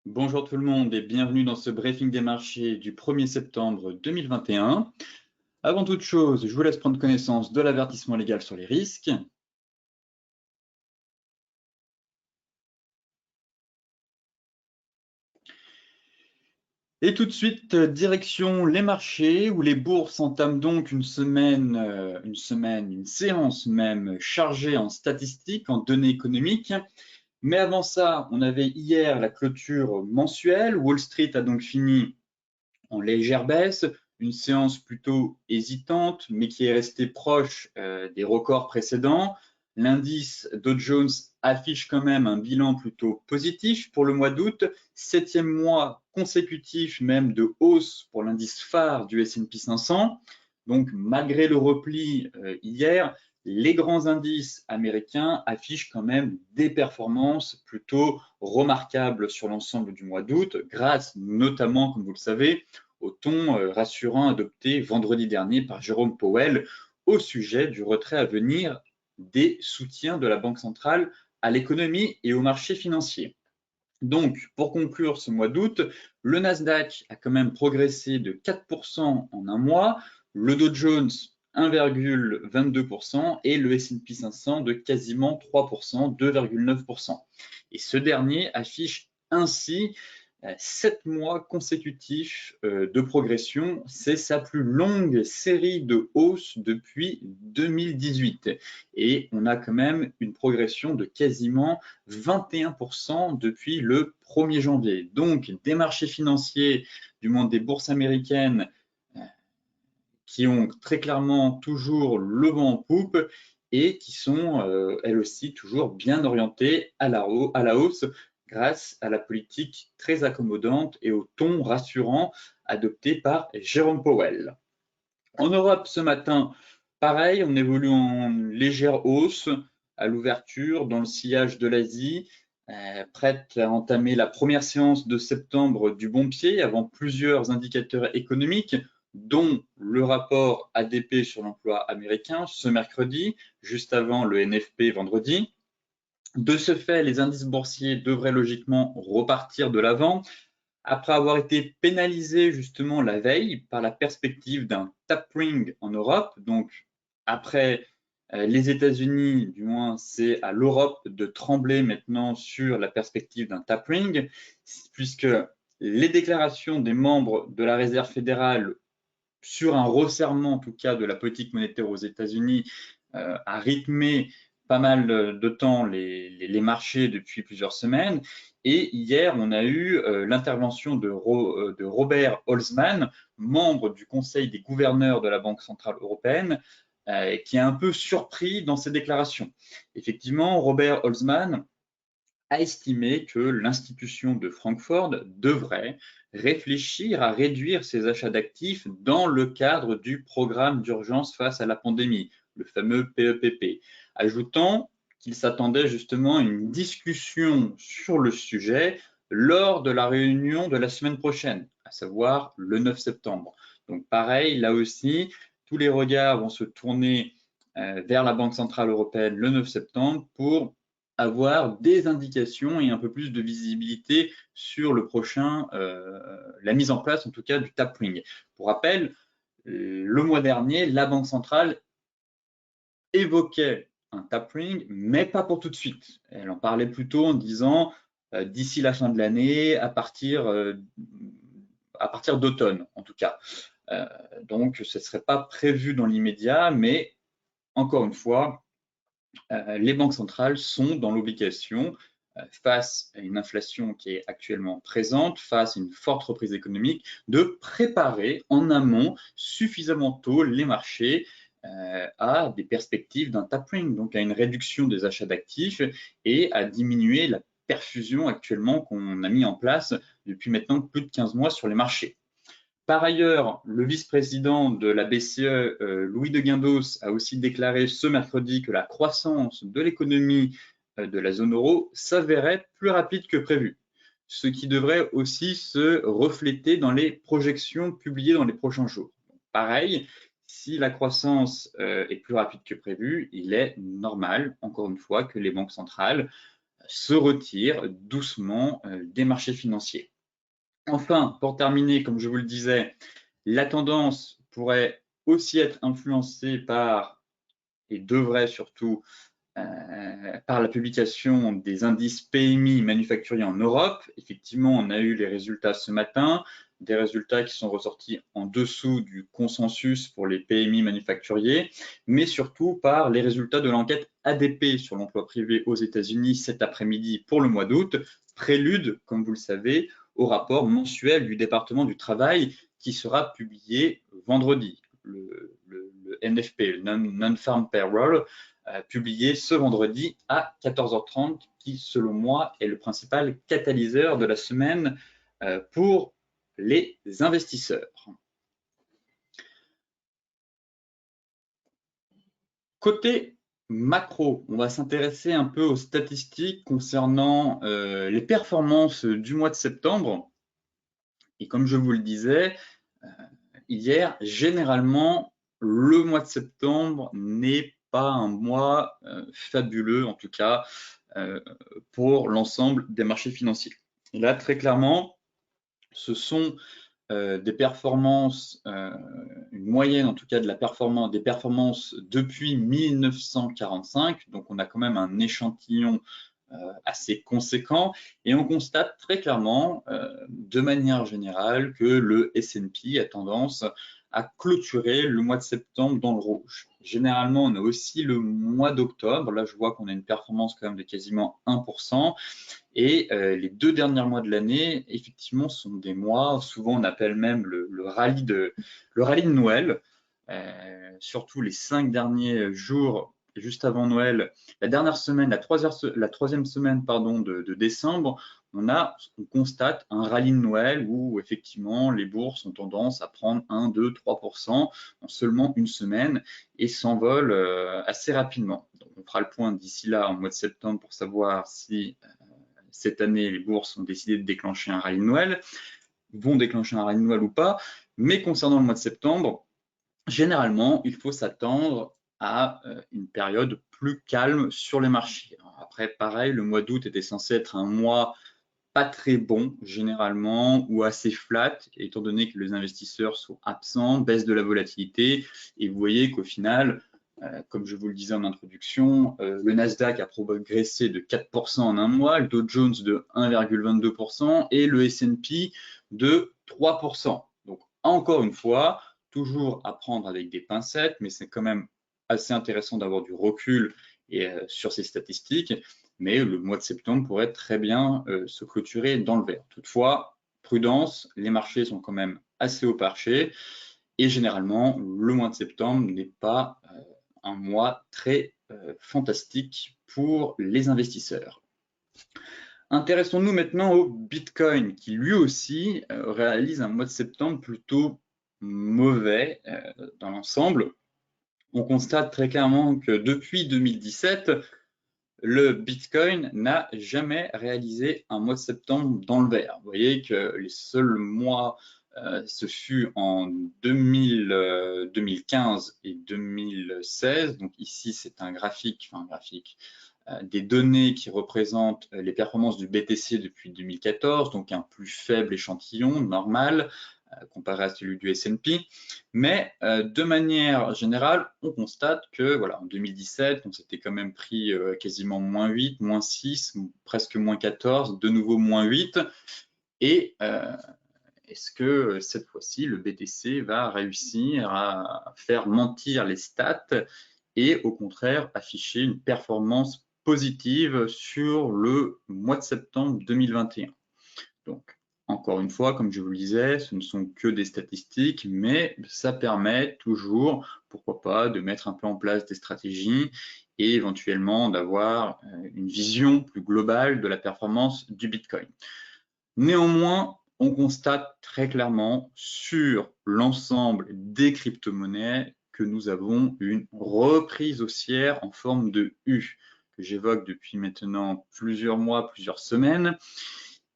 Bonjour tout le monde et bienvenue dans ce briefing des marchés du 1er septembre 2021. Avant toute chose, je vous laisse prendre connaissance de l'avertissement légal sur les risques. Et tout de suite, direction les marchés où les bourses entament donc une séance même chargée en statistiques, en données économiques. Mais avant ça, on avait hier la clôture mensuelle. Wall Street a donc fini en légère baisse, une séance plutôt hésitante, mais qui est restée proche des records précédents. L'indice Dow Jones affiche quand même un bilan plutôt positif pour le mois d'août, septième mois consécutif même de hausse pour l'indice phare du S&P 500. Donc malgré le repli hier, les grands indices américains affichent quand même des performances plutôt remarquables sur l'ensemble du mois d'août, grâce notamment, comme vous le savez, au ton rassurant adopté vendredi dernier par Jérôme Powell au sujet du retrait à venir des soutiens de la Banque centrale à l'économie et aux marchés financiers. Donc, pour conclure ce mois d'août, le Nasdaq a quand même progressé de 4% en un mois, le Dow Jones 1,22% et le S&P 500 de quasiment 3%, 2,9%. Et ce dernier affiche ainsi 7 mois consécutifs de progression. C'est sa plus longue série de hausses depuis 2018. Et on a quand même une progression de quasiment 21% depuis le 1er janvier. Donc, des marchés financiers, du moins des bourses américaines, qui ont très clairement toujours le vent en poupe et qui sont elles aussi toujours bien orientées à la hausse grâce à la politique très accommodante et au ton rassurant adopté par Jérôme Powell. En Europe ce matin, pareil, on évolue en légère hausse à l'ouverture dans le sillage de l'Asie, prête à entamer la première séance de septembre du bon pied avant plusieurs indicateurs économiques, dont le rapport ADP sur l'emploi américain ce mercredi, juste avant le NFP vendredi. De ce fait, les indices boursiers devraient logiquement repartir de l'avant après avoir été pénalisés justement la veille par la perspective d'un tapering en Europe. Donc, après les États-Unis, du moins, c'est à l'Europe de trembler maintenant sur la perspective d'un tapering, puisque les déclarations des membres de la Réserve fédérale sur un resserrement, en tout cas, de la politique monétaire aux États-Unis, a rythmé pas mal de temps les marchés depuis plusieurs semaines. Et hier, on a eu l'intervention de Robert Holzmann, membre du Conseil des gouverneurs de la Banque centrale européenne, qui est un peu surpris dans ses déclarations. Effectivement, Robert Holzmann a estimé que l'institution de Francfort devrait réfléchir à réduire ses achats d'actifs dans le cadre du programme d'urgence face à la pandémie, le fameux PEPP, ajoutant qu'il s'attendait justement à une discussion sur le sujet lors de la réunion de la semaine prochaine, à savoir le 9 septembre. Donc pareil, là aussi, tous les regards vont se tourner vers la Banque centrale européenne le 9 septembre pour avoir des indications et un peu plus de visibilité sur le prochain, la mise en place en tout cas du tapering. Pour rappel, le mois dernier, la Banque centrale évoquait un tapering, mais pas pour tout de suite. Elle en parlait plutôt en disant d'ici la fin de l'année, à partir d'automne en tout cas. Donc ce ne serait pas prévu dans l'immédiat, mais encore une fois, les banques centrales sont dans l'obligation, face à une inflation qui est actuellement présente, face à une forte reprise économique, de préparer en amont suffisamment tôt les marchés à des perspectives d'un tapering, donc à une réduction des achats d'actifs et à diminuer la perfusion actuellement qu'on a mis en place depuis maintenant plus de 15 mois sur les marchés. Par ailleurs, le vice-président de la BCE, Louis de Guindos, a aussi déclaré ce mercredi que la croissance de l'économie de la zone euro s'avérait plus rapide que prévu, ce qui devrait aussi se refléter dans les projections publiées dans les prochains jours. Pareil, si la croissance est plus rapide que prévu, il est normal, encore une fois, que les banques centrales se retire doucement des marchés financiers. Enfin, pour terminer, comme je vous le disais, la tendance pourrait aussi être influencée par, et devrait surtout, par la publication des indices PMI manufacturiers en Europe. Effectivement, on a eu les résultats ce matin, des résultats qui sont ressortis en dessous du consensus pour les PMI manufacturiers, mais surtout par les résultats de l'enquête ADP sur l'emploi privé aux États-Unis cet après-midi pour le mois d'août, prélude, comme vous le savez, au rapport mensuel du département du travail qui sera publié vendredi. Le NFP, le Non-Farm Payroll, publié ce vendredi à 14h30, qui, selon moi, est le principal catalyseur de la semaine pour les investisseurs. Côté macro, on va s'intéresser un peu aux statistiques concernant les performances du mois de septembre. Et comme je vous le disais hier, généralement, le mois de septembre n'est pas un mois fabuleux, en tout cas pour l'ensemble des marchés financiers. Et là, très clairement, ce sont des performances, une moyenne en tout cas de la performance, des performances depuis 1945. Donc, on a quand même un échantillon assez conséquent et on constate très clairement, de manière générale, que le S&P a tendance à clôturer le mois de septembre dans le rouge. Généralement, on a aussi le mois d'octobre. Là, je vois qu'on a une performance quand même de quasiment 1%. Et les 2 derniers mois de l'année, effectivement, sont des mois, souvent on appelle même le rallye de Noël, surtout les 5 derniers jours juste avant Noël, la dernière semaine, la troisième semaine pardon, de décembre, on constate un rallye de Noël où effectivement les bourses ont tendance à prendre 1, 2, 3% en seulement une semaine et s'envolent assez rapidement. Donc, on fera le point d'ici là en mois de septembre pour savoir si cette année les bourses ont décidé de déclencher un rallye de Noël, vont déclencher un rallye de Noël ou pas. Mais concernant le mois de septembre, généralement, il faut s'attendre à une période plus calme sur les marchés. Alors après, pareil, le mois d'août était censé être un mois pas très bon généralement ou assez flat, étant donné que les investisseurs sont absents, baisse de la volatilité, et vous voyez qu'au final, comme je vous le disais en introduction, le Nasdaq a progressé de 4% en un mois, le Dow Jones de 1,22% et le S&P de 3%. Donc encore une fois, toujours à prendre avec des pincettes, mais c'est quand même assez intéressant d'avoir du recul sur ces statistiques. Mais le mois de septembre pourrait très bien se clôturer dans le vert. Toutefois, prudence, les marchés sont quand même assez haut perchés et généralement, le mois de septembre n'est pas un mois très fantastique pour les investisseurs. Intéressons-nous maintenant au Bitcoin qui lui aussi réalise un mois de septembre plutôt mauvais dans l'ensemble. On constate très clairement que depuis 2017, le Bitcoin n'a jamais réalisé un mois de septembre dans le vert. Vous voyez que les seuls mois, ce fut en 2015 et 2016. Donc ici, c'est un graphique, des données qui représentent les performances du BTC depuis 2014, donc un plus faible échantillon normal comparé à celui du S&P. Mais de manière générale, on constate que voilà, en 2017, on s'était quand même pris quasiment moins 8, moins 6, presque moins 14, de nouveau moins 8. Et est-ce que cette fois-ci, le BTC va réussir à faire mentir les stats et au contraire afficher une performance positive sur le mois de septembre 2021? Donc, encore une fois, comme je vous le disais, ce ne sont que des statistiques, mais ça permet toujours, pourquoi pas, de mettre un peu en place des stratégies et éventuellement d'avoir une vision plus globale de la performance du Bitcoin. Néanmoins, on constate très clairement sur l'ensemble des crypto-monnaies que nous avons une reprise haussière en forme de U, que j'évoque depuis maintenant plusieurs mois, plusieurs semaines.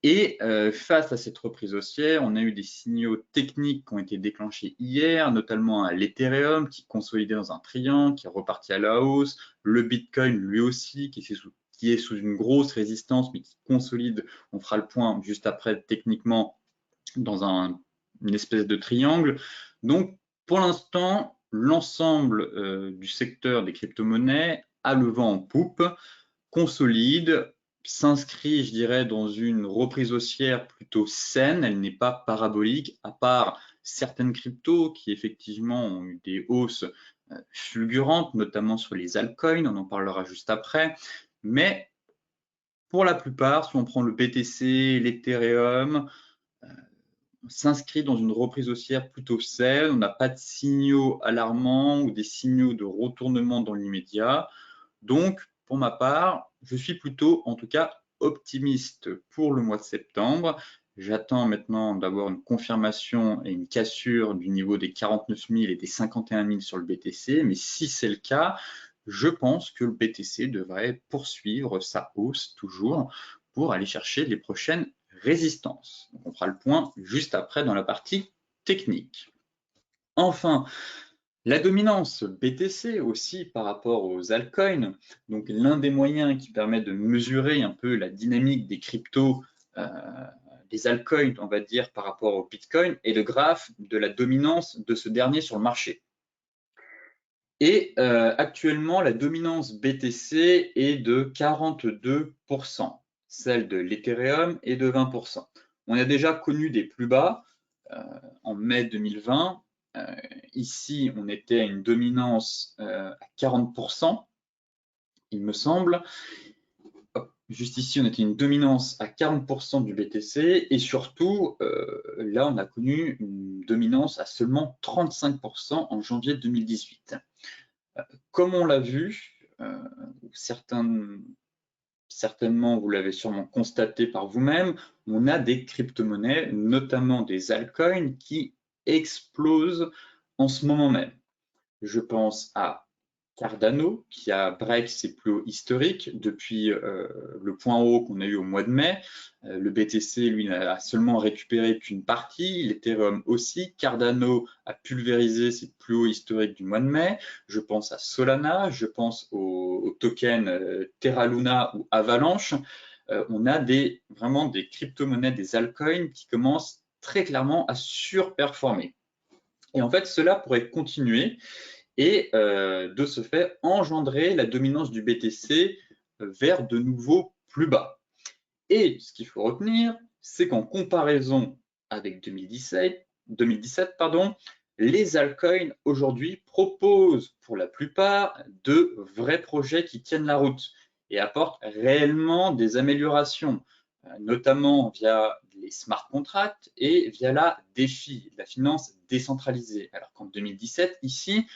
Et face à cette reprise haussière, on a eu des signaux techniques qui ont été déclenchés hier, notamment à l'Ethereum qui consolidait dans un triangle, qui est reparti à la hausse, le Bitcoin lui aussi qui qui est sous une grosse résistance, mais qui consolide. On fera le point juste après techniquement dans une espèce de triangle. Donc, pour l'instant, l'ensemble du secteur des crypto-monnaies a le vent en poupe, consolide, s'inscrit, je dirais, dans une reprise haussière plutôt saine. Elle n'est pas parabolique, à part certaines cryptos qui effectivement ont eu des hausses fulgurantes, notamment sur les altcoins, on en parlera juste après. Mais pour la plupart, si on prend le BTC, l'Ethereum, on s'inscrit dans une reprise haussière plutôt saine. On n'a pas de signaux alarmants ou des signaux de retournement dans l'immédiat. Donc, pour ma part, je suis plutôt, en tout cas, optimiste pour le mois de septembre. J'attends maintenant d'avoir une confirmation et une cassure du niveau des 49 000 et des 51 000 sur le BTC. Mais si c'est le cas, je pense que le BTC devrait poursuivre sa hausse toujours pour aller chercher les prochaines résistances. Donc, on fera le point juste après dans la partie technique. Enfin, la dominance BTC aussi par rapport aux altcoins, donc l'un des moyens qui permet de mesurer un peu la dynamique des cryptos, des altcoins, on va dire, par rapport au Bitcoin, est le graphe de la dominance de ce dernier sur le marché. Et actuellement, la dominance BTC est de 42%, celle de l'Ethereum est de 20%. On a déjà connu des plus bas en mai 2020. Ici, on était à une dominance à 40%, il me semble. Juste ici, on était une dominance à 40% du BTC et surtout, là, on a connu une dominance à seulement 35% en janvier 2018. Comme on l'a vu, certainement vous l'avez sûrement constaté par vous-même, on a des crypto-monnaies, notamment des altcoins, qui explosent en ce moment même. Je pense à Cardano, qui a break ses plus hauts historiques depuis le point haut qu'on a eu au mois de mai. Le BTC, lui, n'a seulement récupéré qu'une partie, l'Ethereum aussi. Cardano a pulvérisé ses plus hauts historiques du mois de mai. Je pense à Solana, je pense au token Terra Luna ou Avalanche. On a vraiment des crypto-monnaies, des altcoins qui commencent très clairement à surperformer. Et en fait, cela pourrait continuer et de ce fait engendrer la dominance du BTC vers de nouveaux plus bas. Et ce qu'il faut retenir, c'est qu'en comparaison avec 2017, les altcoins aujourd'hui proposent pour la plupart de vrais projets qui tiennent la route et apportent réellement des améliorations, notamment via les smart contracts et via la DeFi, la finance décentralisée. Alors qu'en 2017, ici,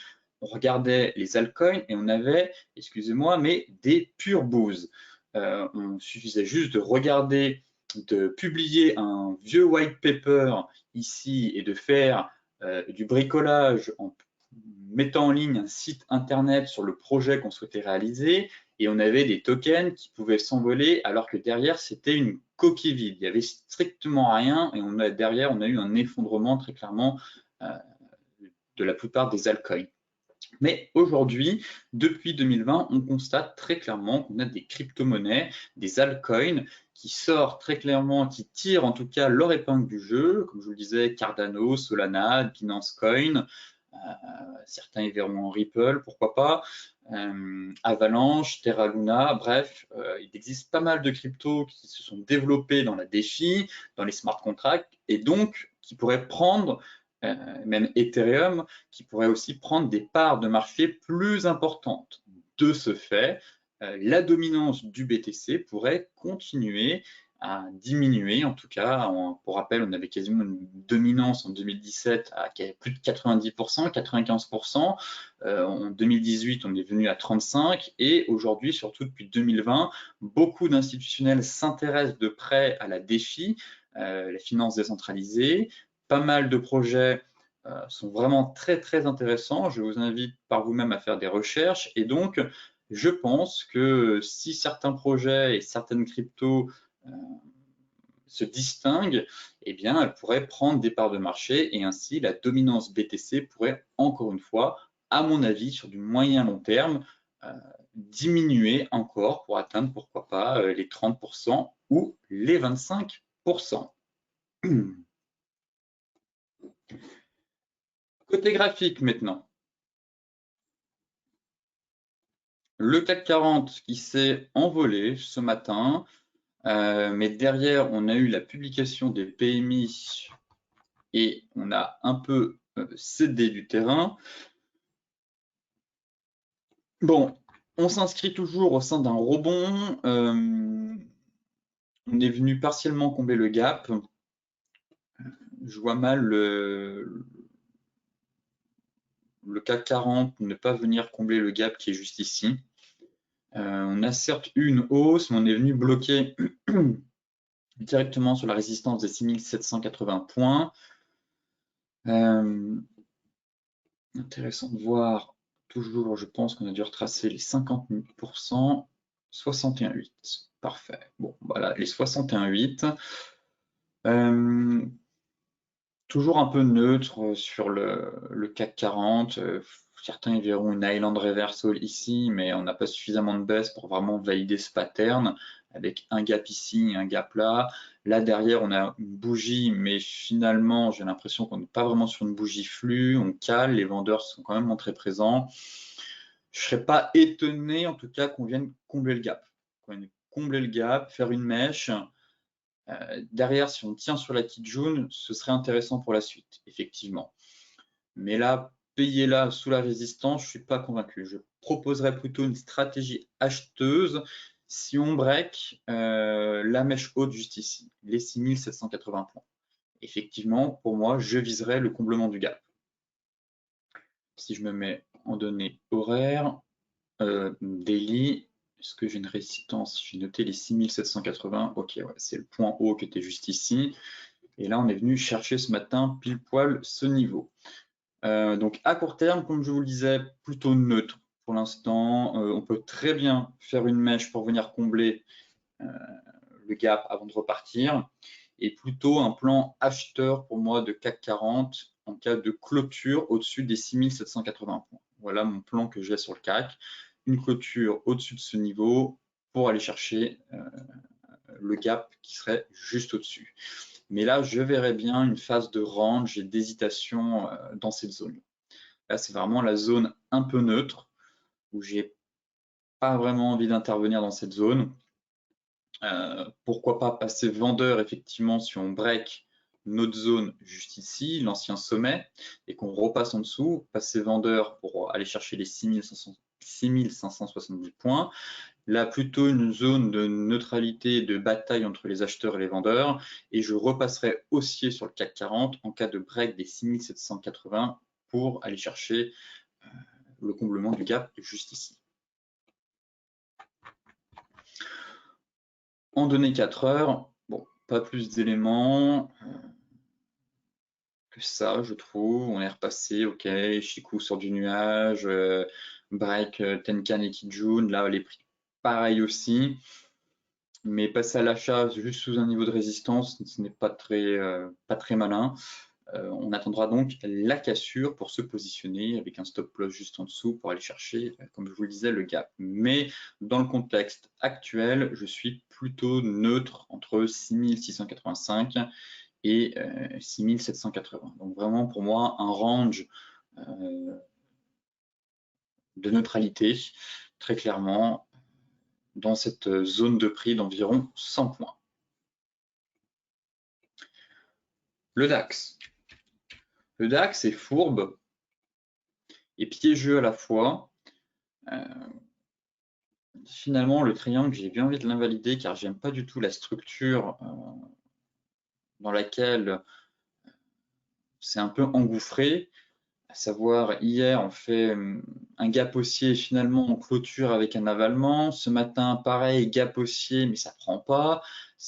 on regardait les altcoins et on avait, excusez-moi, mais des pures bouses. On suffisait juste de regarder, de publier un vieux white paper ici et de faire du bricolage en mettant en ligne un site internet sur le projet qu'on souhaitait réaliser et on avait des tokens qui pouvaient s'envoler alors que derrière c'était une coquille vide. Il n'y avait strictement rien et derrière on a eu un effondrement très clairement de la plupart des altcoins. Mais aujourd'hui, depuis 2020, on constate très clairement qu'on a des crypto-monnaies, des altcoins qui sortent très clairement, qui tirent en tout cas leur épingle du jeu, comme je vous le disais, Cardano, Solana, Binance Coin, certains y verront Ripple, pourquoi pas, Avalanche, Terra Luna, bref, il existe pas mal de cryptos qui se sont développés dans la DeFi, dans les smart contracts, et donc qui pourraient prendre même Ethereum, qui pourrait aussi prendre des parts de marché plus importantes. De ce fait, la dominance du BTC pourrait continuer à diminuer. En tout cas, pour rappel, on avait quasiment une dominance en 2017 à plus de 90%, 95%. En 2018, on est venu à 35%. Et aujourd'hui, surtout depuis 2020, beaucoup d'institutionnels s'intéressent de près à la DeFi, la finance décentralisée. Pas mal de projets sont vraiment très très intéressants. Je vous invite par vous-même à faire des recherches et donc je pense que si certains projets et certaines cryptos se distinguent, eh bien elles pourraient prendre des parts de marché et ainsi la dominance BTC pourrait encore une fois, à mon avis, sur du moyen long terme, diminuer encore pour atteindre, pourquoi pas, les 30% ou les 25%. Côté graphique maintenant. Le CAC 40 qui s'est envolé ce matin, mais derrière, on a eu la publication des PMI et on a un peu cédé du terrain. Bon, on s'inscrit toujours au sein d'un rebond. On est venu partiellement combler le gap. Je vois mal le CAC 40 ne pas venir combler le gap qui est juste ici. On a certes eu une hausse, mais on est venu bloquer directement sur la résistance des 6780 points. Intéressant de voir, toujours, je pense qu'on a dû retracer les 50%, 61,8. Parfait. Bon, voilà, les 61,8. Toujours un peu neutre sur le CAC 40. Certains y verront une Island Reversal ici, mais on n'a pas suffisamment de baisse pour vraiment valider ce pattern, avec un gap ici et un gap là. Là, derrière, on a une bougie, mais finalement, j'ai l'impression qu'on n'est pas vraiment sur une bougie flux. On cale, les vendeurs sont quand même très présents. Je ne serais pas étonné, en tout cas, qu'on vienne combler le gap. Qu'on vienne combler le gap, faire une mèche. Derrière, si on tient sur la Kijun, ce serait intéressant pour la suite, effectivement. Mais là, payer là sous la résistance, je ne suis pas convaincu. Je proposerais plutôt une stratégie acheteuse si on break la mèche haute juste ici, les 6780 points. Effectivement, pour moi, je viserais le comblement du gap. Si je me mets en données horaires, daily, est-ce que j'ai une résistance? J'ai noté les 6780. Ok, ouais, c'est le point haut qui était juste ici. Et là, on est venu chercher ce matin pile poil ce niveau. Donc à court terme, comme je vous le disais, plutôt neutre pour l'instant. On peut très bien faire une mèche pour venir combler le gap avant de repartir. Et plutôt un plan acheteur pour moi de CAC 40 en cas de clôture au-dessus des 6780 points. Voilà mon plan que j'ai sur le CAC. Une clôture au-dessus de ce niveau pour aller chercher le gap qui serait juste au-dessus. Mais là, je verrais bien une phase de range et d'hésitation dans cette zone. Là, c'est vraiment la zone un peu neutre où j'ai pas vraiment envie d'intervenir dans cette zone. Pourquoi pas passer vendeur effectivement si on break notre zone juste ici, l'ancien sommet, et qu'on repasse en dessous, passer vendeur pour aller chercher les 6570 points. Là, plutôt une zone de neutralité, de bataille entre les acheteurs et les vendeurs, et je repasserai haussier sur le CAC 40 en cas de break des 6780 pour aller chercher le comblement du gap juste ici. En données 4 heures, bon, pas plus d'éléments que ça, je trouve. On est repassé, ok, Chikou sort du nuage, break Tenkan et Kijun, là les prix pareil aussi. Mais passer à l'achat juste sous un niveau de résistance, ce n'est pas très malin. On attendra donc la cassure pour se positionner avec un stop loss juste en dessous pour aller chercher, comme je vous le disais, le gap. Mais dans le contexte actuel, je suis plutôt neutre entre 6685 et 6780. Donc vraiment pour moi un range de neutralité, très clairement, dans cette zone de prix d'environ 100 points. Le DAX. Le DAX est fourbe et piégeux à la fois. Finalement, le triangle, j'ai bien envie de l'invalider car j'aime pas du tout la structure dans laquelle c'est un peu engouffré. À savoir, hier, on fait un gap haussier, finalement, on clôture avec un avalement. Ce matin, pareil, gap haussier, mais ça prend pas.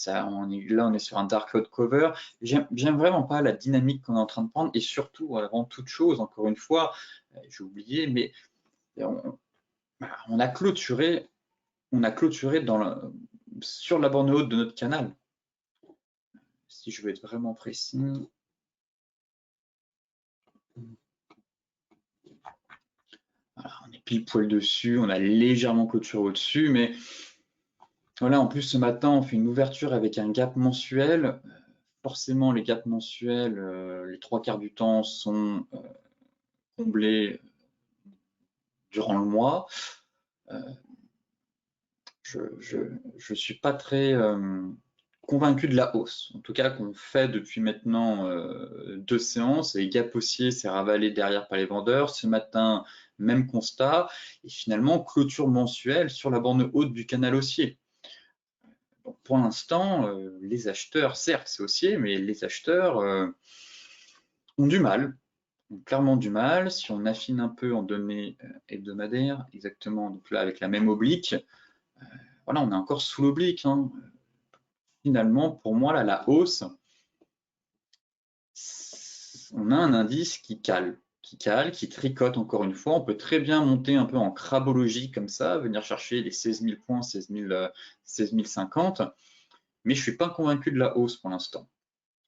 Là, on est sur un dark cloud cover. J'aime vraiment pas la dynamique qu'on est en train de prendre. Et surtout, avant toute chose, encore une fois, j'ai oublié, mais on a clôturé sur la borne haute de notre canal. Si je veux être vraiment précis. Voilà, on est pile poil dessus, on a légèrement clôturé au-dessus, mais voilà, en plus ce matin, on fait une ouverture avec un gap mensuel. Forcément, les gaps mensuels, les 3/4 du temps sont comblés durant le mois. Je ne suis pas très convaincu de la hausse, en tout cas qu'on fait depuis maintenant 2 séances, et gap haussier s'est ravalé derrière par les vendeurs. Ce matin, même constat, et finalement clôture mensuelle sur la borne haute du canal haussier. Donc pour l'instant, les acheteurs, certes c'est haussier, mais les acheteurs ont du mal, ont clairement du mal. Si on affine un peu en données hebdomadaires, exactement, donc là avec la même oblique, voilà, on est encore sous l'oblique, hein. Finalement, pour moi, là, la hausse, on a un indice qui cale, qui tricote encore une fois. On peut très bien monter un peu en crabologie comme ça, venir chercher les 16 000 points, 16 050, mais je ne suis pas convaincu de la hausse pour l'instant.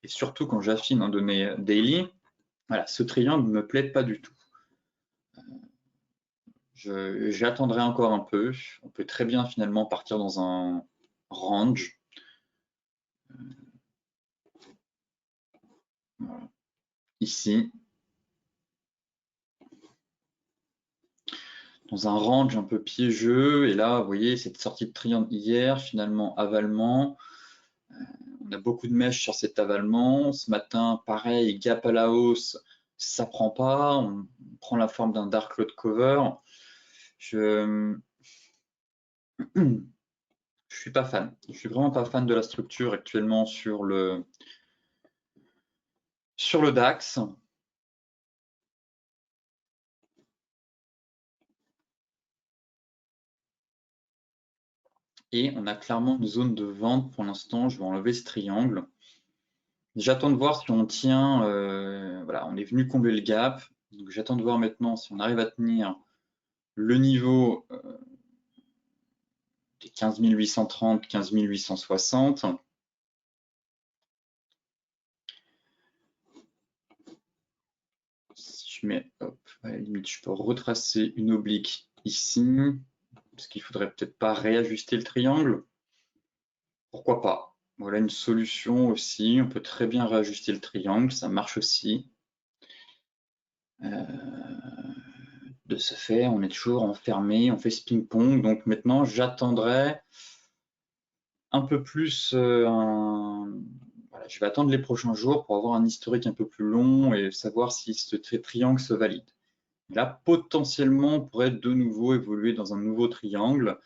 Et surtout quand j'affine en données daily, voilà, ce triangle ne me plaît pas du tout. J'attendrai encore un peu. On peut très bien finalement partir dans un range. Voilà. Ici, dans un range un peu piégeux. Et là, vous voyez, cette sortie de triangle hier, finalement, avalement. On a beaucoup de mèches sur cet avalement. Ce matin, pareil, gap à la hausse, ça prend pas. On prend la forme d'un dark cloud cover. Je suis pas fan. Je suis vraiment pas fan de la structure actuellement sur le DAX. Et on a clairement une zone de vente pour l'instant. Je vais enlever ce triangle. J'attends de voir si on tient. Voilà, on est venu combler le gap. Donc j'attends de voir maintenant si on arrive à tenir le niveau des 15 830, 15 860. Si je mets, hop, à la limite, je peux retracer une oblique ici, parce qu'il faudrait peut-être pas réajuster le triangle. Pourquoi pas? Voilà une solution aussi. On peut très bien réajuster le triangle, ça marche aussi. De ce fait, on est toujours enfermé, on fait ce ping-pong. Donc maintenant, j'attendrai un peu plus. Voilà, je vais attendre les prochains jours pour avoir un historique un peu plus long et savoir si ce triangle se valide. Là, potentiellement, on pourrait de nouveau évoluer dans un nouveau triangle.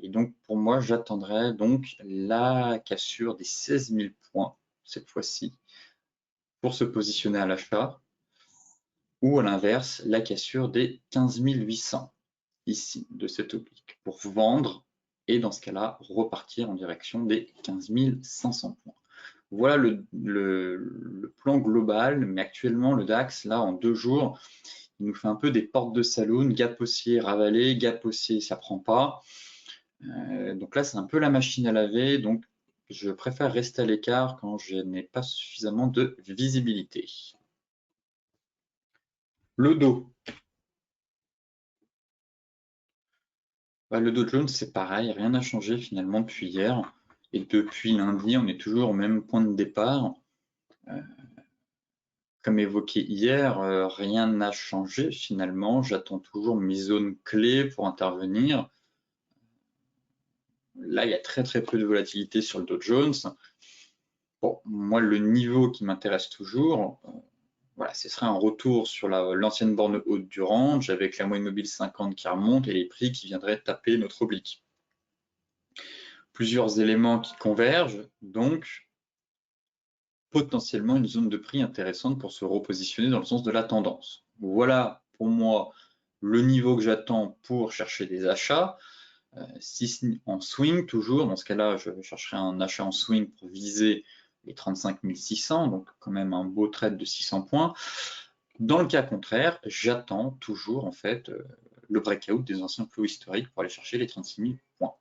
Et donc, pour moi, j'attendrai donc la cassure des 16 000 points, cette fois-ci, pour se positionner à l'achat. Ou à l'inverse, la cassure des 15 800, ici, de cette oblique, pour vendre et dans ce cas-là, repartir en direction des 15 500 points. Voilà le plan global, mais actuellement, le DAX, là, en 2 jours, il nous fait un peu des portes de saloon, gap haussier ravalé, gap haussier, ça prend pas. Donc là, c'est un peu la machine à laver, donc je préfère rester à l'écart quand je n'ai pas suffisamment de visibilité. Le dos. Le Dow Jones, c'est pareil, rien n'a changé finalement depuis hier. Et depuis lundi, on est toujours au même point de départ. Comme évoqué hier, rien n'a changé finalement. J'attends toujours mes zones clés pour intervenir. Là, il y a très très peu de volatilité sur le Dow Jones. Bon, moi, le niveau qui m'intéresse toujours, voilà, ce serait un retour sur l'ancienne borne haute du range avec la moyenne mobile 50 qui remonte et les prix qui viendraient taper notre oblique. Plusieurs éléments qui convergent, donc potentiellement une zone de prix intéressante pour se repositionner dans le sens de la tendance. Voilà pour moi le niveau que j'attends pour chercher des achats. Si en swing toujours, dans ce cas-là, je chercherai un achat en swing pour viser les 35 600, donc quand même un beau trade de 600 points. Dans le cas contraire, j'attends toujours en fait le breakout des anciens plus hauts historiques pour aller chercher les 36 000 points.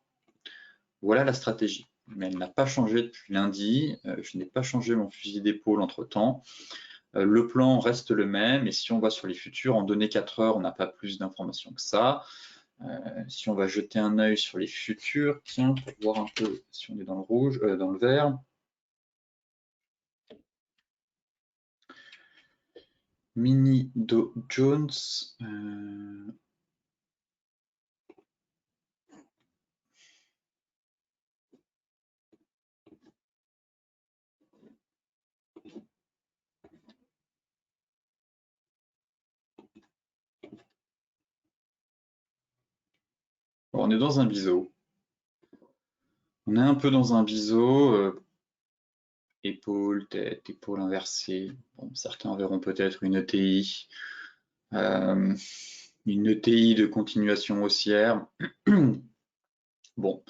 Voilà la stratégie. Mais elle n'a pas changé depuis lundi. Je n'ai pas changé mon fusil d'épaule entre-temps. le plan reste le même, et si on va sur les futurs, en données 4 heures, on n'a pas plus d'informations que ça. Si on va jeter un œil sur les futurs, tiens, pour voir un peu si on est dans le rouge, dans le vert. Mini Dow Jones. On est dans un biseau. On est un peu dans un biseau. Épaule, tête, épaule inversée. Bon, certains verront peut-être une ETI. Une ETI de continuation haussière. Bon,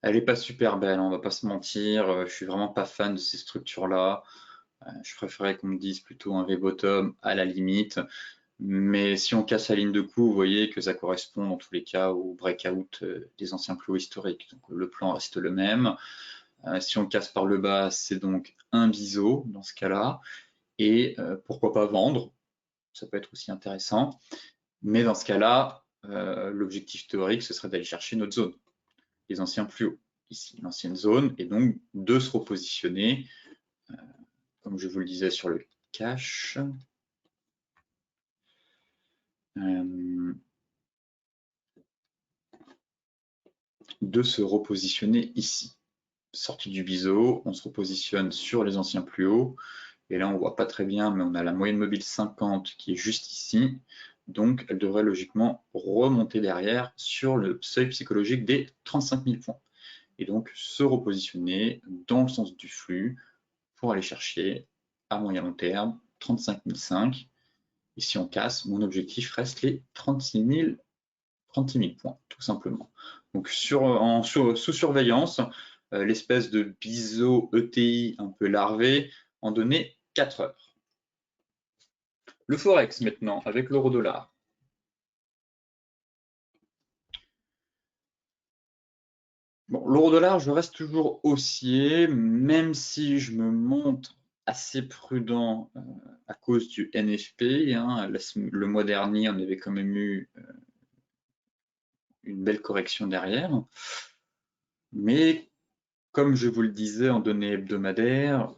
elle n'est pas super belle, on va pas se mentir. Je suis vraiment pas fan de ces structures-là. Je préférais qu'on me dise plutôt un V-bottom à la limite. Mais si on casse la ligne de coup, vous voyez que ça correspond dans tous les cas au breakout des anciens plus hauts historiques. Donc, le plan reste le même. Si on casse par le bas, c'est donc un biseau dans ce cas-là. Et pourquoi pas vendre, ça peut être aussi intéressant. Mais dans ce cas-là, l'objectif théorique, ce serait d'aller chercher notre zone, les anciens plus hauts. Ici, l'ancienne zone, et donc de se repositionner, comme je vous le disais sur le cash. De se repositionner ici. Sortie du biseau, on se repositionne sur les anciens plus hauts. Et là, on ne voit pas très bien, mais on a la moyenne mobile 50 qui est juste ici. Donc, elle devrait logiquement remonter derrière sur le seuil psychologique des 35 000 points. Et donc, se repositionner dans le sens du flux pour aller chercher à moyen long terme 35 500. Et si on casse, mon objectif reste les 36 000 points, tout simplement. Donc, sous surveillance, l'espèce de biseau ETI un peu larvé en données 4 heures. Le Forex maintenant, avec l'euro-dollar. Bon, l'euro-dollar, je reste toujours haussier, même si je me montre assez prudent à cause du NFP. Hein. Le mois dernier, on avait quand même eu une belle correction derrière. Mais comme je vous le disais en données hebdomadaires,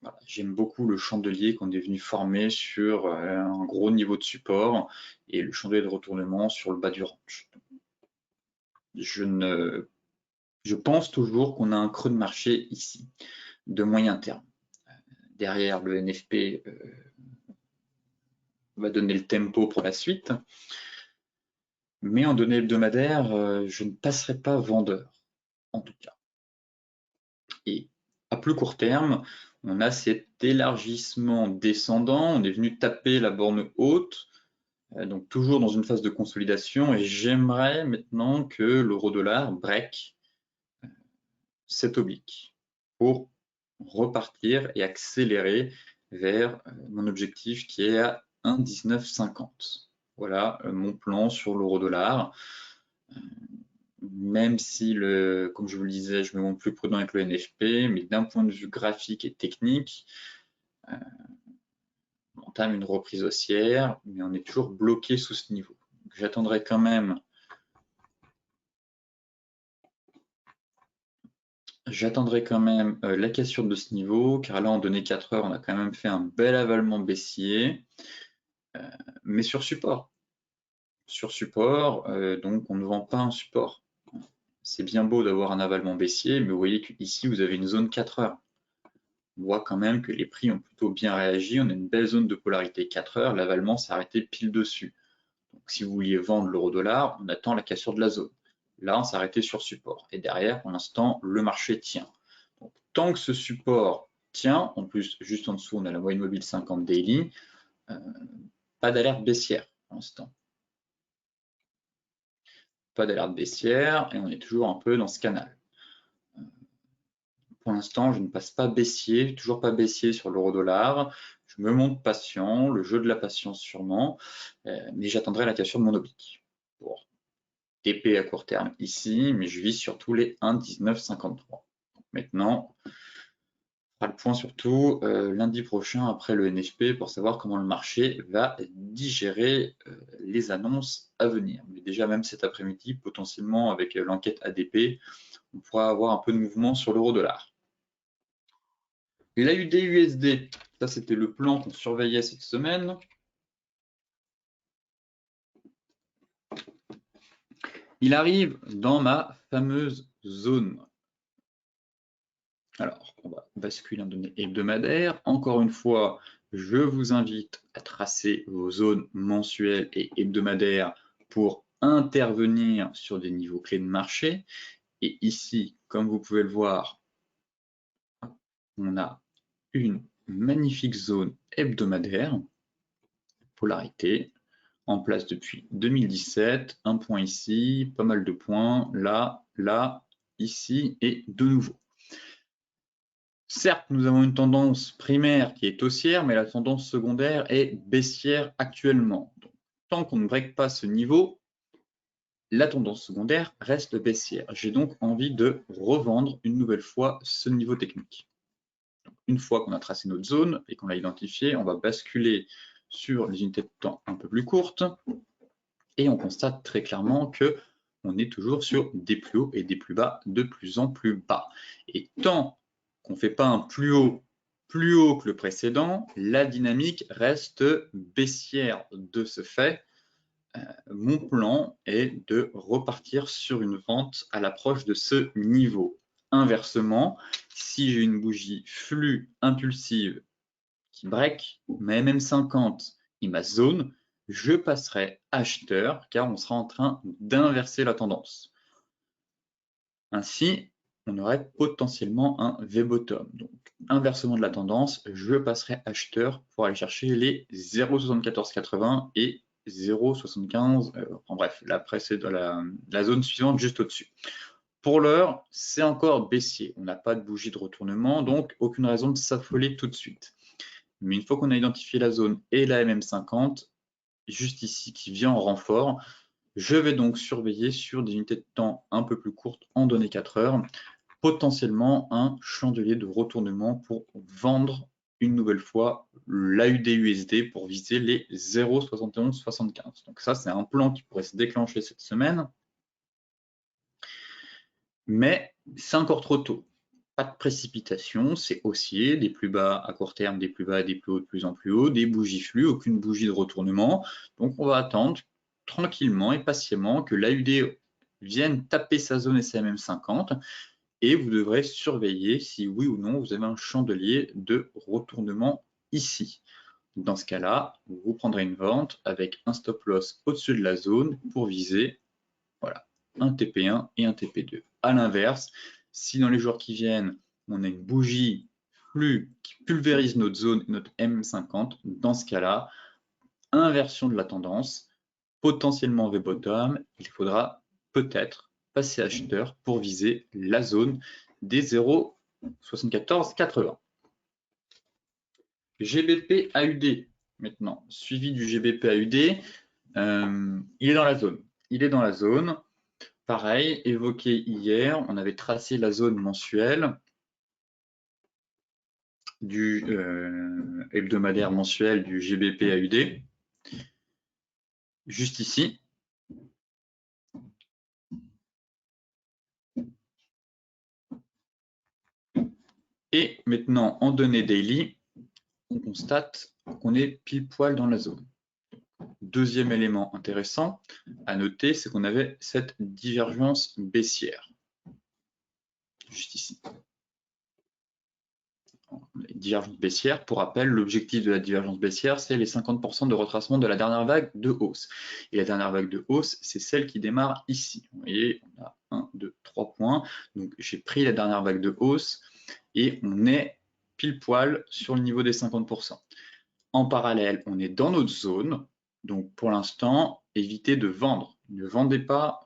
voilà, j'aime beaucoup le chandelier qu'on est venu former sur un gros niveau de support et le chandelier de retournement sur le bas du range. Je pense toujours qu'on a un creux de marché ici, de moyen terme. Derrière, le NFP va donner le tempo pour la suite. Mais en données hebdomadaires, je ne passerai pas vendeur, en tout cas. Et à plus court terme, on a cet élargissement descendant. On est venu taper la borne haute, donc toujours dans une phase de consolidation. Et j'aimerais maintenant que l'euro-dollar break cet oblique pour repartir et accélérer vers mon objectif qui est à 1,1950. Voilà mon plan sur l'euro-dollar. Même si, comme je vous le disais, je me montre plus prudent avec le NFP, mais d'un point de vue graphique et technique, on entame une reprise haussière, mais on est toujours bloqué sous ce niveau. J'attendrai quand même la cassure de ce niveau, car là, en données 4 heures, on a quand même fait un bel avalement baissier, mais sur support. Sur support, donc on ne vend pas un support. C'est bien beau d'avoir un avalement baissier, mais vous voyez qu'ici, vous avez une zone 4 heures. On voit quand même que les prix ont plutôt bien réagi. On a une belle zone de polarité 4 heures. L'avalement s'est arrêté pile dessus. Donc, si vous vouliez vendre l'euro-dollar, on attend la cassure de la zone. Là, on s'est arrêté sur support. Et derrière, pour l'instant, le marché tient. Donc, tant que ce support tient, en plus, juste en dessous, on a la moyenne mobile 50 daily, pas d'alerte baissière pour l'instant. Pas d'alerte baissière et on est toujours un peu dans ce canal. Pour l'instant, je ne passe pas baissier, toujours pas baissier sur l'euro-dollar. Je me montre patient, le jeu de la patience sûrement, mais j'attendrai la cassure de mon oblique. Pour TP à court terme ici, mais je vise surtout les 1,1953. Maintenant, fera le point surtout lundi prochain après le NFP pour savoir comment le marché va digérer les annonces à venir. Mais déjà même cet après-midi, potentiellement avec l'enquête ADP, on pourra avoir un peu de mouvement sur l'euro-dollar. L'AUD-USD, ça c'était le plan qu'on surveillait cette semaine. Il arrive dans ma fameuse zone. Alors, on va basculer en données hebdomadaires. Encore une fois, je vous invite à tracer vos zones mensuelles et hebdomadaires pour intervenir sur des niveaux clés de marché. Et ici, comme vous pouvez le voir, on a une magnifique zone hebdomadaire, polarité, en place depuis 2017. Un point ici, pas mal de points, là, là, ici et de nouveau. Certes, nous avons une tendance primaire qui est haussière, mais la tendance secondaire est baissière actuellement. Donc, tant qu'on ne break pas ce niveau, la tendance secondaire reste baissière. J'ai donc envie de revendre une nouvelle fois ce niveau technique. Donc, une fois qu'on a tracé notre zone et qu'on l'a identifié, on va basculer sur les unités de temps un peu plus courtes et on constate très clairement que on est toujours sur des plus hauts et des plus bas de plus en plus bas. Et tant qu'on ne fait pas un plus haut que le précédent, la dynamique reste baissière de ce fait. Mon plan est de repartir sur une vente à l'approche de ce niveau. Inversement, si j'ai une bougie flux impulsive qui break ma MM50 et ma zone, je passerai acheteur car on sera en train d'inverser la tendance. Ainsi, on aurait potentiellement un V-bottom. Donc, inversement de la tendance, je passerai acheteur pour aller chercher les 0,7480 et 0,75, en bref, la zone suivante juste au-dessus. Pour l'heure, c'est encore baissier. On n'a pas de bougie de retournement, donc aucune raison de s'affoler tout de suite. Mais une fois qu'on a identifié la zone et la MM50, juste ici, qui vient en renfort, je vais donc surveiller sur des unités de temps un peu plus courtes en données 4 heures, potentiellement un chandelier de retournement pour vendre une nouvelle fois l'AUD-USD pour viser les 0,7175. Donc ça, c'est un plan qui pourrait se déclencher cette semaine, mais c'est encore trop tôt. Pas de précipitation, c'est haussier, des plus bas à court terme, des plus bas, des plus hauts de plus en plus haut, des bougies flux, aucune bougie de retournement. Donc on va attendre tranquillement et patiemment que l'AUD vienne taper sa zone SMM50 et vous devrez surveiller si oui ou non vous avez un chandelier de retournement ici. Dans ce cas-là, vous prendrez une vente avec un stop loss au-dessus de la zone pour viser voilà, un TP1 et un TP2. À l'inverse, si dans les jours qui viennent, on a une bougie flux qui pulvérise notre zone, notre M50, dans ce cas-là, inversion de la tendance, potentiellement V-bottom, il faudra peut-être passer acheteur pour viser la zone des 0,7480. GBP AUD maintenant, suivi du GBP AUD, il est dans la zone. Il est dans la zone. Pareil, évoqué hier, on avait tracé la zone mensuelle du hebdomadaire mensuel du GBP AUD, juste ici. Et maintenant, en données daily, on constate qu'on est pile poil dans la zone. Deuxième élément intéressant à noter, c'est qu'on avait cette divergence baissière, juste ici. Divergence baissière, pour rappel, l'objectif de la divergence baissière, c'est les 50% de retracement de la dernière vague de hausse. Et la dernière vague de hausse, c'est celle qui démarre ici. Vous voyez, on a 1, 2, 3 points. Donc, j'ai pris la dernière vague de hausse et on est pile poil sur le niveau des 50%. En parallèle, on est dans notre zone. Donc, pour l'instant, évitez de vendre. Ne vendez pas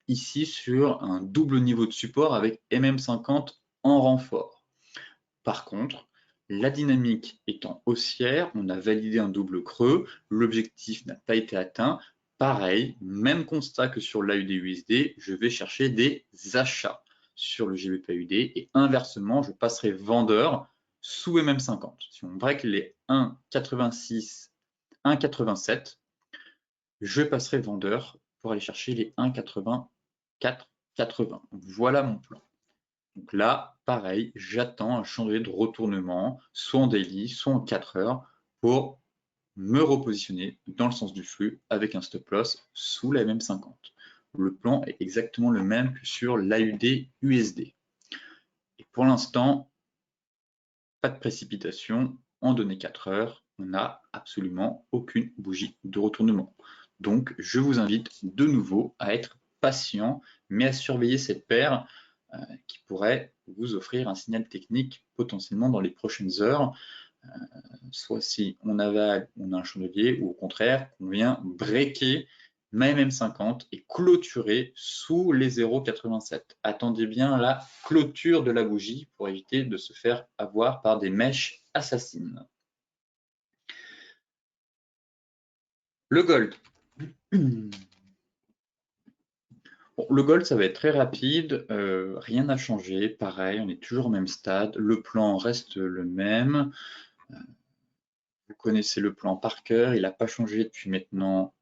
ici sur un double niveau de support avec MM50 en renfort. Par contre, la dynamique étant haussière, on a validé un double creux, l'objectif n'a pas été atteint. Pareil, même constat que sur l'AUD-USD, je vais chercher des achats sur le GBP-USD et inversement, je passerai vendeur sous MM50. Si on break les 1,86, 1,87, je passerai vendeur pour aller chercher les 1,84,80. Voilà mon plan. Donc là, pareil, j'attends un chandelier de retournement, soit en daily, soit en 4 heures, pour me repositionner dans le sens du flux avec un stop loss sous la MM50. Le plan est exactement le même que sur l'AUD USD. Et pour l'instant, pas de précipitation. En données 4 heures, on n'a absolument aucune bougie de retournement. Donc, je vous invite de nouveau à être patient, mais à surveiller cette paire qui pourrait vous offrir un signal technique potentiellement dans les prochaines heures. Soit si on avale, on a un chandelier, ou au contraire, on vient breaker ma MM50 et clôturer sous les 0,87. Attendez bien la clôture de la bougie pour éviter de se faire avoir par des mèches assassines. Le gold. Bon, le gold, ça va être très rapide, rien n'a changé, pareil, on est toujours au même stade, le plan reste le même. Vous connaissez le plan par cœur, il n'a pas changé depuis maintenant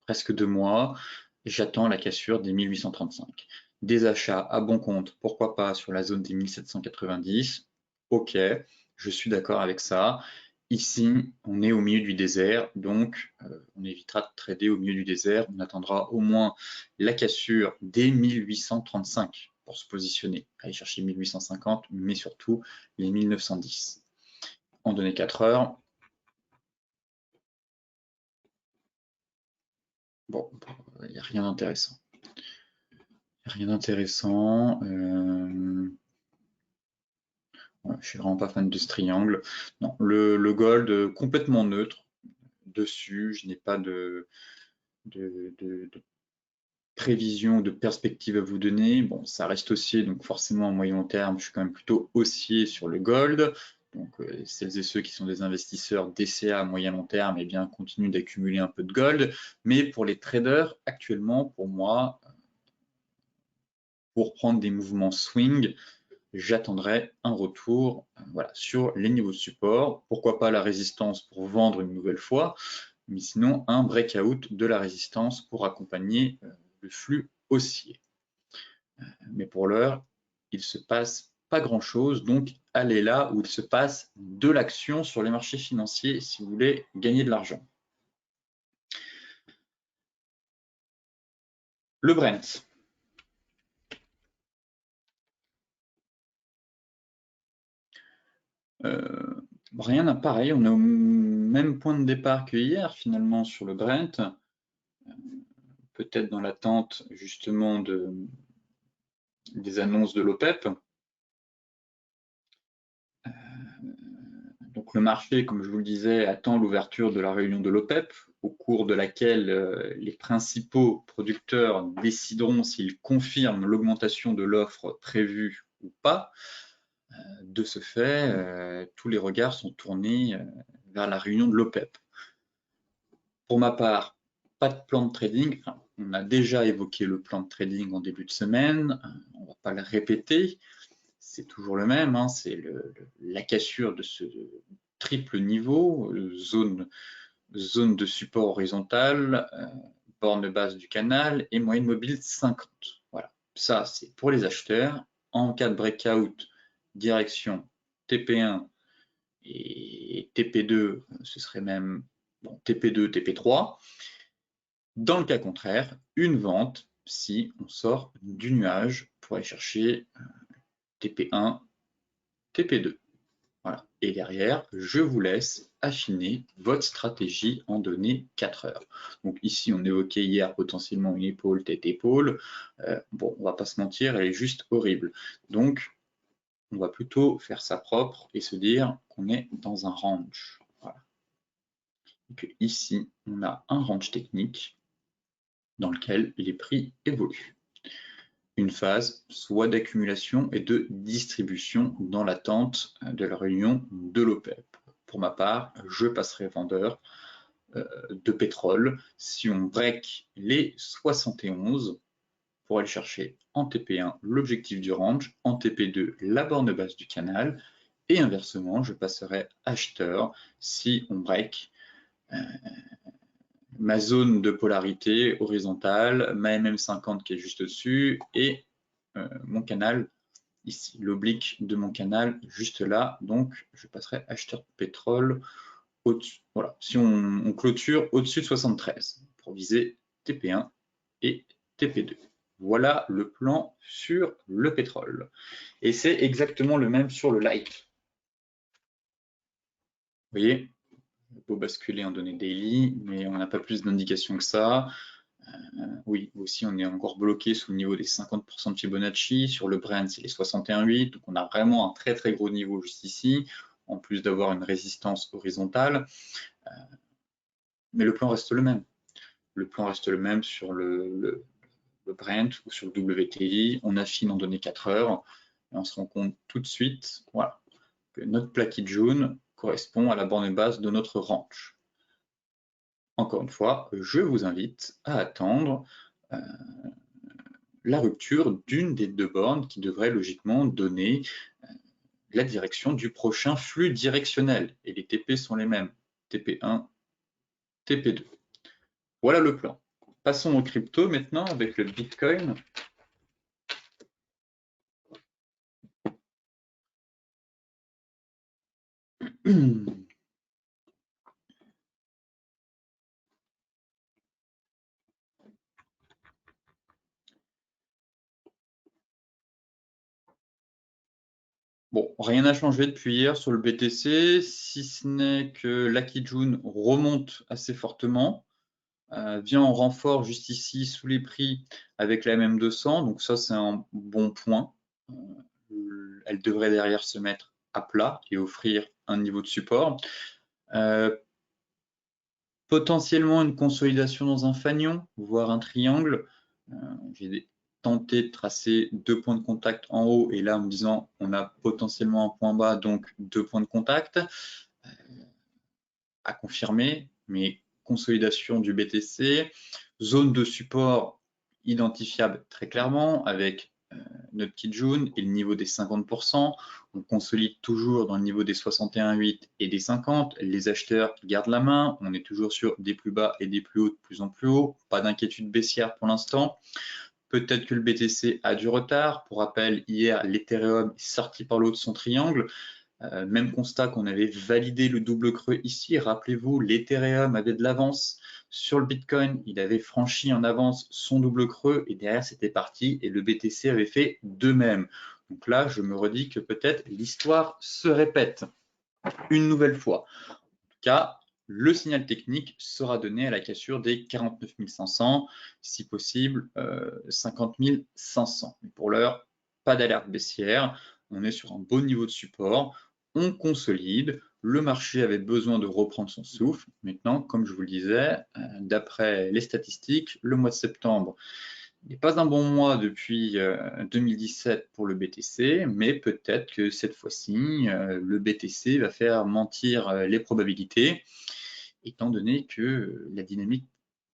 presque 2 mois. J'attends la cassure des 1835. Des achats à bon compte, pourquoi pas sur la zone des 1790. Ok, je suis d'accord avec ça. Ici, on est au milieu du désert, donc on évitera de trader au milieu du désert. On attendra au moins la cassure des 1835 pour se positionner. Aller chercher 1850, mais surtout les 1910. En données 4 heures, bon, il n'y a rien d'intéressant. Rien d'intéressant. Ouais, je suis vraiment pas fan de ce triangle. Non, le gold complètement neutre dessus. Je n'ai pas de prévision, de perspective à vous donner. Bon, ça reste haussier, donc forcément en moyen long terme, je suis quand même plutôt haussier sur le gold. Donc celles et ceux qui sont des investisseurs DCA à moyen long terme, eh bien continuent d'accumuler un peu de gold. Mais pour les traders, actuellement, pour moi, pour prendre des mouvements swing, j'attendrai un retour voilà, sur les niveaux de support. Pourquoi pas la résistance pour vendre une nouvelle fois, mais sinon un breakout de la résistance pour accompagner le flux haussier. Mais pour l'heure, il ne se passe pas grand-chose, donc allez là où il se passe de l'action sur les marchés financiers si vous voulez gagner de l'argent. Le Brent. Rien n'a pareil, on est au même point de départ que hier finalement sur le Brent, peut-être dans l'attente justement des annonces de l'OPEP. Donc le marché, comme je vous le disais, attend l'ouverture de la réunion de l'OPEP, au cours de laquelle les principaux producteurs décideront s'ils confirment l'augmentation de l'offre prévue ou pas. De ce fait, tous les regards sont tournés vers la réunion de l'OPEP. Pour ma part, pas de plan de trading. Enfin, on a déjà évoqué le plan de trading en début de semaine. On ne va pas le répéter. C'est toujours le même. Hein, c'est la cassure de ce triple niveau, zone de support horizontal, borne basse du canal et moyenne mobile 50. Voilà. Ça, c'est pour les acheteurs. En cas de breakout, direction TP1 et TP2, ce serait même bon, TP2, TP3. Dans le cas contraire, une vente si on sort du nuage pour aller chercher TP1, TP2. Voilà. Et derrière, je vous laisse affiner votre stratégie en données 4 heures. Donc ici, on évoquait hier potentiellement une épaule, tête-épaule. Bon, on va pas se mentir, elle est juste horrible. Donc, on va plutôt faire ça propre et se dire qu'on est dans un range. Voilà. Et que ici, on a un range technique dans lequel les prix évoluent. Une phase soit d'accumulation et de distribution dans l'attente de la réunion de l'OPEP. Pour ma part, je passerai vendeur de pétrole si on break les 71 pour aller chercher en TP1 l'objectif du range, en TP2 la borne basse du canal Et inversement, je passerai acheteur si on break ma zone de polarité horizontale, ma MM50 qui est juste au-dessus et mon canal ici, l'oblique de mon canal juste là. Donc, je passerai acheteur de pétrole au-dessus. Voilà, si on clôture au-dessus de 73 pour viser TP1 et TP2. Voilà le plan sur le pétrole. Et c'est exactement le même sur le light. Vous voyez, on peut basculer en données daily, mais on n'a pas plus d'indications que ça. Oui, aussi, on est encore bloqué sous le niveau des 50% de Fibonacci. Sur le Brent, c'est les 61,8. Donc, on a vraiment un très, très gros niveau juste ici, en plus d'avoir une résistance horizontale. Mais le plan reste le même. Le plan reste le même sur le Brent ou sur le WTI. On affine en données 4 heures. Et on se rend compte tout de suite, voilà, que notre plaquette jaune correspond à la borne basse de notre range. Encore une fois, je vous invite à attendre la rupture d'une des deux bornes qui devrait logiquement donner la direction du prochain flux directionnel. Et les TP sont les mêmes, TP1, TP2. Voilà le plan. Passons au crypto maintenant avec le Bitcoin. Bon, rien n'a changé depuis hier sur le BTC, si ce n'est que l'Akijun remonte assez fortement, vient en renfort juste ici sous les prix avec la MM200, donc ça c'est un bon point. Elle devrait derrière se mettre à plat et offrir un niveau de support. Potentiellement une consolidation dans un fanion, voire un triangle. J'ai tenté de tracer 2 points de contact en haut et là en me disant on a potentiellement un point bas, donc 2 points de contact à confirmer, mais consolidation du BTC, zone de support identifiable très clairement avec notre Kijun et le niveau des 50%. On consolide toujours dans le niveau des 61,8 et des 50. Les acheteurs gardent la main. On est toujours sur des plus bas et des plus hauts de plus en plus haut. Pas d'inquiétude baissière pour l'instant. Peut-être que le BTC a du retard. Pour rappel, hier, l'Ethereum est sorti par le haut de son triangle. Même constat qu'on avait validé le double creux ici. Rappelez-vous, l'Ethereum avait de l'avance sur le Bitcoin. Il avait franchi en avance son double creux et derrière c'était parti et le BTC avait fait de même. Donc là, je me redis que peut-être l'histoire se répète une nouvelle fois. En tout cas, le signal technique sera donné à la cassure des 49 500, si possible 50 500. Mais pour l'heure, pas d'alerte baissière. On est sur un bon niveau de support. On consolide. Le marché avait besoin de reprendre son souffle. Maintenant, comme je vous le disais, d'après les statistiques, le mois de septembre n'est pas un bon mois depuis 2017 pour le BTC, mais peut-être que cette fois-ci, le BTC va faire mentir les probabilités, étant donné que la dynamique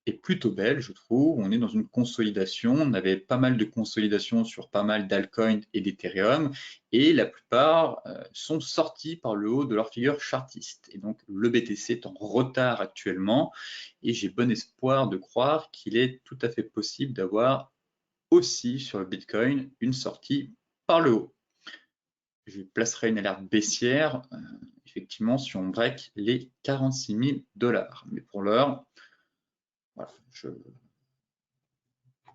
est plutôt belle, je trouve. On est dans une consolidation. On avait pas mal de consolidation sur pas mal d'altcoins et d'Ethereum, et la plupart sont sortis par le haut de leur figure chartiste. Et donc, le BTC est en retard actuellement, et j'ai bon espoir de croire qu'il est tout à fait possible d'avoir aussi sur le Bitcoin une sortie par le haut. Je placerai une alerte baissière, effectivement, si on break les 46 000 $. Mais pour l'heure, voilà,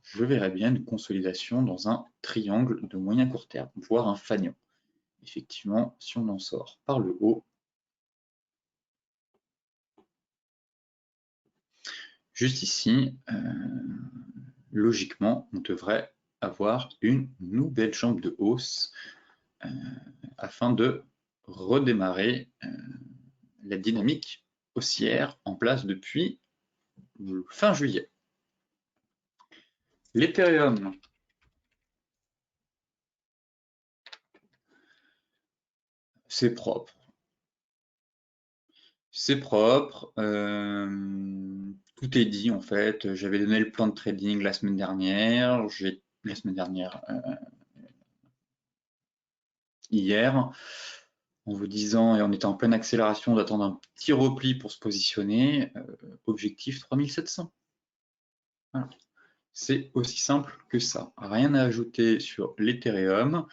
je verrais bien une consolidation dans un triangle de moyen court terme, voire un fanion. Effectivement, si on en sort par le haut, juste ici, logiquement, on devrait avoir une nouvelle jambe de hausse afin de redémarrer la dynamique haussière en place depuis fin juillet. L'Ethereum, c'est propre. C'est propre. Tout est dit en fait. J'avais donné le plan de trading la semaine dernière. Hier. en vous disant et en étant en pleine accélération d'attendre un petit repli pour se positionner, objectif 3700. Voilà. C'est aussi simple que ça. Rien à ajouter sur l'Ethereum.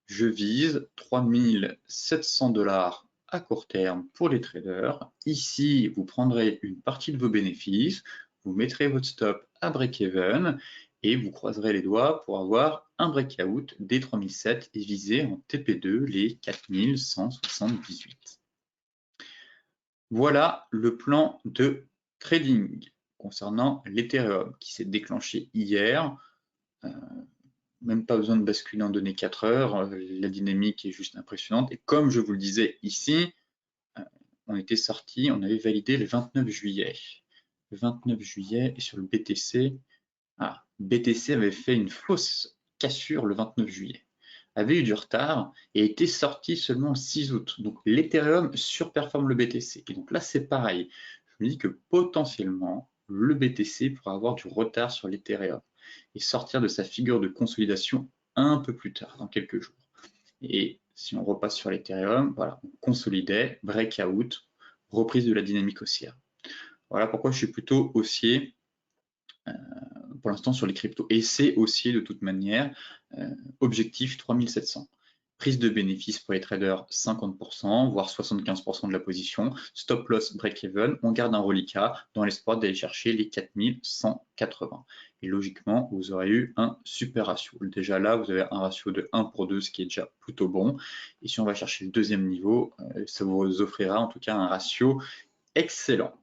Je vise 3700 $ à court terme pour les traders. Ici, vous prendrez une partie de vos bénéfices, vous mettrez votre stop à break-even et vous croiserez les doigts pour avoir un breakout des 3007 et viser en TP2 les 4178. Voilà le plan de trading concernant l'Ethereum qui s'est déclenché hier. Même pas besoin de basculer en données 4 heures, la dynamique est juste impressionnante. Et comme je vous le disais ici, on était sorti, on avait validé le 29 juillet. Le 29 juillet, et sur le BTC, BTC avait fait une fausse cassure le 29 juillet, avait eu du retard et était sorti seulement le 6 août. Donc l'Ethereum surperforme le BTC. Et donc là, c'est pareil. Je me dis que potentiellement, le BTC pourra avoir du retard sur l'Ethereum et sortir de sa figure de consolidation un peu plus tard, dans quelques jours. Et si on repasse sur l'Ethereum, voilà, on consolidait, breakout, reprise de la dynamique haussière. Voilà pourquoi je suis plutôt haussier pour l'instant sur les cryptos. Et c'est haussier de toute manière. Objectif 3700. Prise de bénéfice pour les traders 50%, voire 75% de la position. Stop loss break-even. On garde un reliquat dans l'espoir d'aller chercher les 4180. Et logiquement, vous aurez eu un super ratio. Déjà là, vous avez un ratio de 1 pour 2, ce qui est déjà plutôt bon. Et si on va chercher le deuxième niveau, ça vous offrira en tout cas un ratio excellent.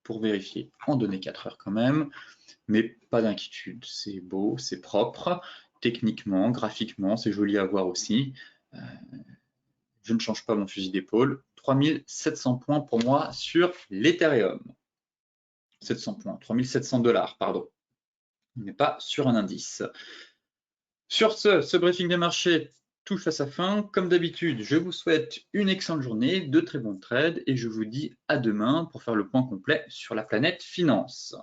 Pour vérifier en données 4 heures quand même. Mais pas d'inquiétude, c'est beau, c'est propre, techniquement, graphiquement, c'est joli à voir aussi. Je ne change pas mon fusil d'épaule. 3700 points pour moi sur l'Ethereum. 700 points, 3700 $, pardon. On n'est pas sur un indice. Sur ce briefing des marchés touche à sa fin. Comme d'habitude, je vous souhaite une excellente journée, de très bons trades et je vous dis à demain pour faire le point complet sur la planète finance.